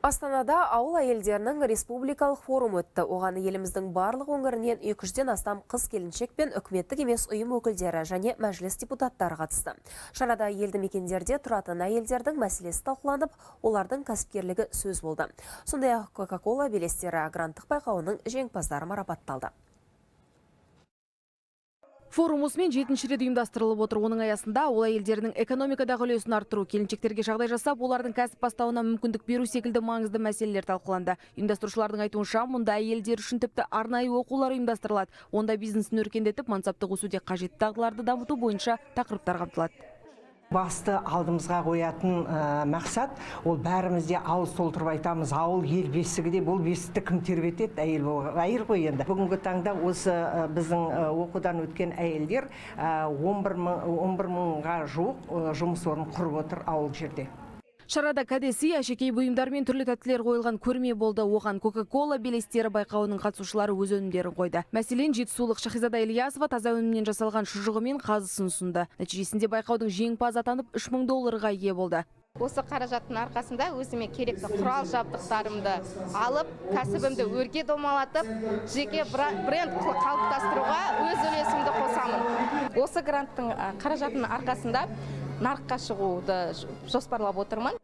Астанада ауыл әйелдерінің республикалық форум өтті. Оған еліміздің барлық өңірінен 200-ден астам қыз-келіншек пен үкіметтік емес ұйым өкілдері және мәжіліс депутаттары қатысты. Шарада елді мекендерде тұратын әйелдердің мәселесі талқыланып, олардың кәсіпкерлігі сөз болды. Сондай-ақ Кока-кола белестері гранттық байқауының жеңімпаздары марапатталды. Форум осымен 7-ші рет ұйымдастырылып отыр. Оның аясында ауыл әйелдерінің экономикадағы үлесін арттыру, келіншектерге жағдай жасап, олардың кәсіп бастауына мүмкіндік беру секілді маңызды мәселелер талқыланды. Ұйымдастырушылардың айтуынша, мұнда әйелдер үшін тіпті арнайы оқулар ұйымдастырылады. Онда бизнесін өркендетіп, мансаптық өсуде қажетті дағдыларды дамыту бойынша тақырыптар қамтылады. Басты алдымызға қоятын мақсат, ол бәрімізде ауыз толтырып айтамыз, ауыл ел бесігі де, бұл бесікті кім тербетеді? Әйел ғой енді. Бүгінгі таңда осы біздің оқудан өткен әйелдер 11 мыңға жуық жұмыс орнын құрып отыр ауыл жерде. Шарада кәдесый, әшекей бұйымдар мен түрлі тәттілер қойылған көрме болды. Оған Кока-кола белестері байқауының қатысушылары өз өнімдерін қойды. Мәселен, жетісулық Шахизада Ильясова таза өнімнен жасалған шұжығы мен қазысын ұсынды. Нәтижесінде байқаудың жеңімпазы атанып $3000-ға ие болды. Осы қаражаттың арқасында өзіме керекті құрал жабдықтарымды алып, кәсібімді өрге домалатып, жеке бренд қалыптастыруға өз үлесімді қосамын. Осы гранттың қаражатының арқасында нарыққа шығуды жоспарлап отырмын.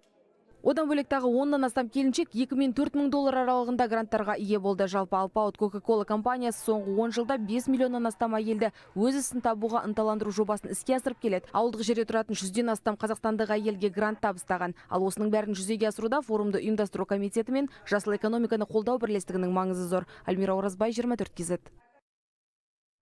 Одан бөлек тағы 10-нан астам келіншек $2 мен $4000 аралығында гранттарға ие болды. Жалпы Алпауыт Кока-кола компаниясы соңғы 10 жылда 5 миллионнан астам әйелді өз ісін табуға ынталандыру жобасын іске асырып келеді. Ауылдық жерде тұратын 100-ден астам қазақстандық әйелге грант табыстаған. Ал осының бәрін жүзеге асыруда форумды ұйымдастыру комитеті мен жасыл экономиканы қолдау бірлестігінің маңызы зор. Альмира Оразбай, 24 KZ.